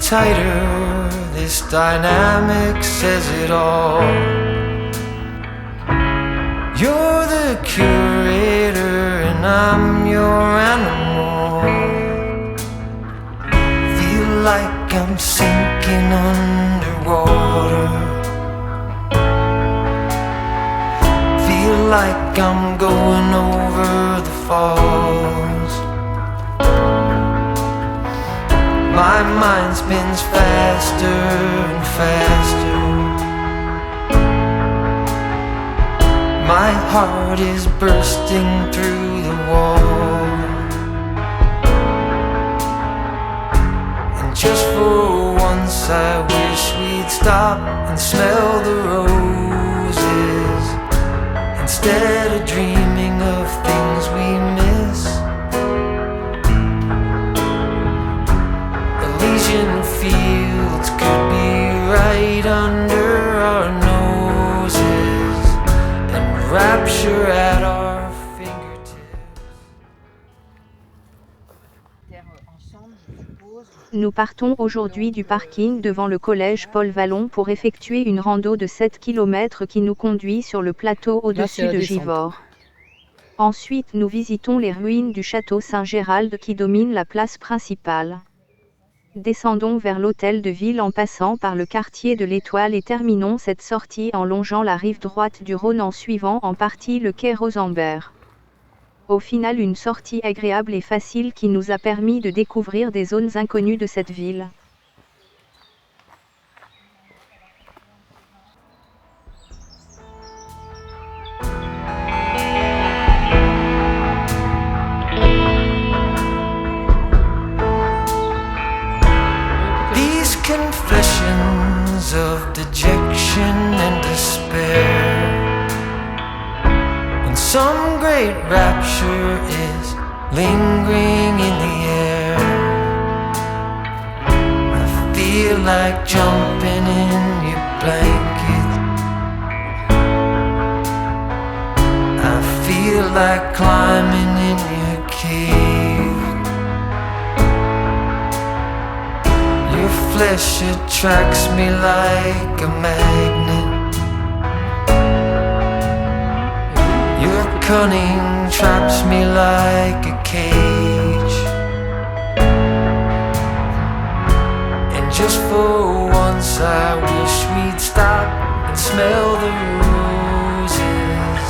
tighter, this dynamic says it all. You're the curator and I'm your animal. Feel like I'm sinking underwater. Feel like I'm going over the falls. My mind spins faster and faster. My heart is bursting through the wall. And just for once I wish we'd stop and smell the roses, instead of dreaming of things we miss. Elysian fields could be right under our noses, and rapture at our fingertips. Nous partons aujourd'hui du parking devant le collège Paul Vallon pour effectuer une rando de 7 km qui nous conduit sur le plateau au-dessus de Givors. Ensuite nous visitons les ruines du château Saint-Gérald qui domine la place principale. Descendons vers l'hôtel de ville en passant par le quartier de l'Étoile et terminons cette sortie en longeant la rive droite du Rhône en suivant en partie le quai Rosenberg. Au final une sortie agréable et facile qui nous a permis de découvrir des zones inconnues de cette ville. These confessions of dejection and despair, when some great rapture is lingering in the air, I feel like jumping in your blanket. I feel like climbing in your cave. Your flesh attracts me like a magnet. Your cunning traps me like a cage. And just for once I wish we'd stop and smell the roses,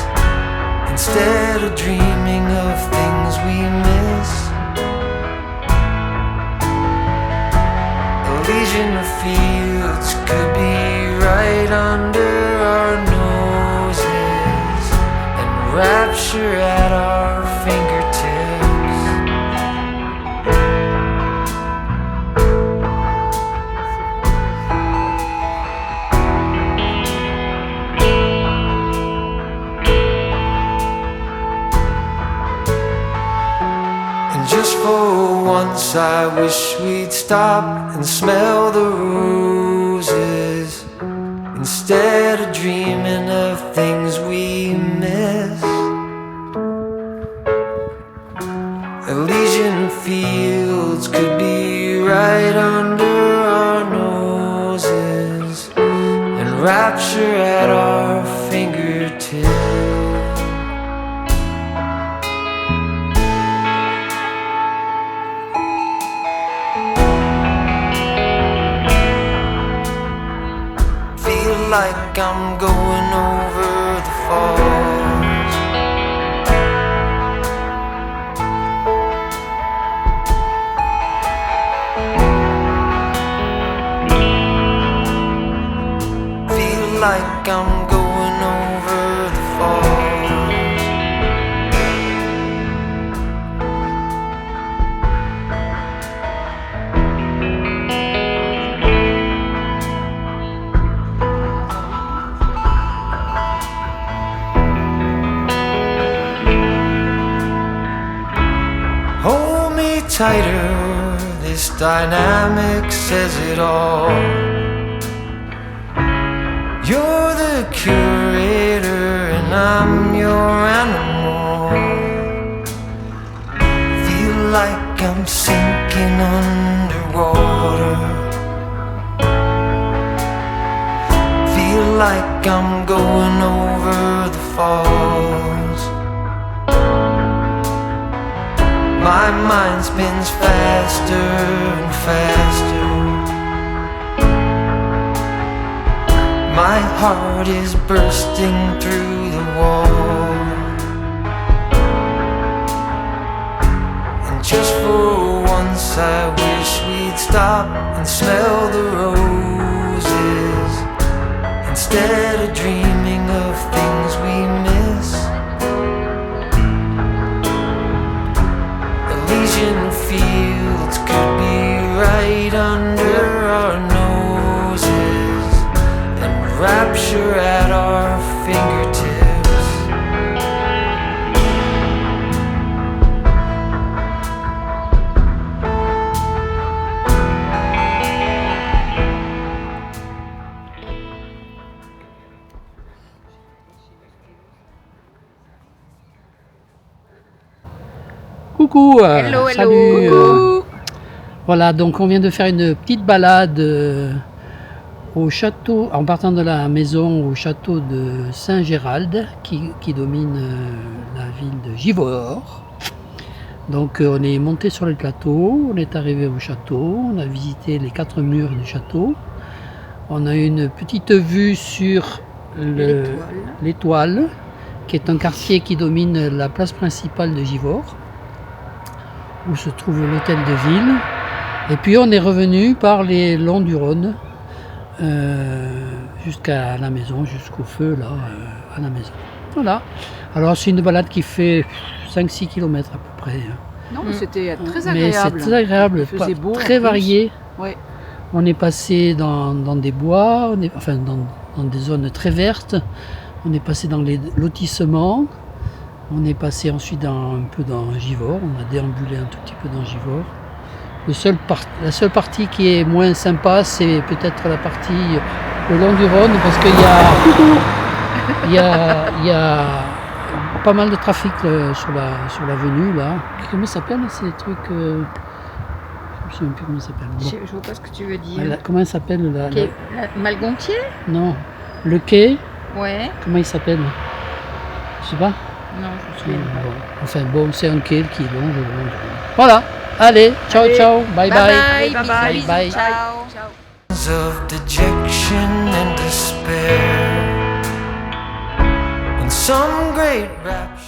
instead of dreaming of things we miss. Elysian fields could be right under our noses, and rapture at our fingertips. And just for once I wish we'd stop and smell the roses, instead of dreaming of things we miss. Elysian fields could be right under our noses, and rapture at our fingertips. Like I'm going over the falls. Feel like I'm going over the falls. Tighter, this dynamic says it all. You're the curator and I'm your animal. Feel like I'm sinking underwater. like I'm going over the falls. My mind spins faster and faster. My heart is bursting through the wall. And just for once I wish we'd stop and smell the roses, instead of dreaming of things we miss. Elysian fields could be right under our noses, and rapture at our fingertips. Coucou, Hello, hello. salut. Coucou. Voilà, donc on vient de faire une petite balade au château, en partant de la maison au château de Saint-Gérald qui domine la ville de Givors. Donc on est monté sur le plateau, on est arrivé au château, on a visité les 4 murs du château. On a eu une petite vue sur l'Étoile, qui est un quartier qui domine la place principale de Givors, où se trouve l'hôtel de ville. Et puis on est revenu par les longs du Rhône jusqu'à la maison, jusqu'au feu là, à la maison. Voilà. Alors c'est une balade qui fait 5-6 km à peu près. Non, mais c'était très Mais agréable. c'est très agréable, Il faisait beau, en très plus. varié. Ouais. On est passé dans des bois, dans des zones très vertes. On est passé dans les lotissements. On est passé ensuite un peu dans Givors. On a déambulé un tout petit peu dans Givors. La seule partie qui est moins sympa, c'est peut-être la partie le long du Rhône, parce qu'il y a pas mal de trafic sur l'avenue là. Comment ça s'appelle ces trucs je ne me souviens plus comment ça s'appelle. Bon. Je vois pas ce que tu veux dire. Comment ça s'appelle Malgontier? Non, le quai. Ouais. Comment il s'appelle? Je sais pas. Non, je me souviens pas. Bon. Enfin bon, c'est un quai qui longe le long du Rhône. Voilà. Allez, ciao, Allez. ciao, bye bye. Bye bye. Bye, Bisous, bye. ciao. Ciao. Of dejection and despair, when some great rapture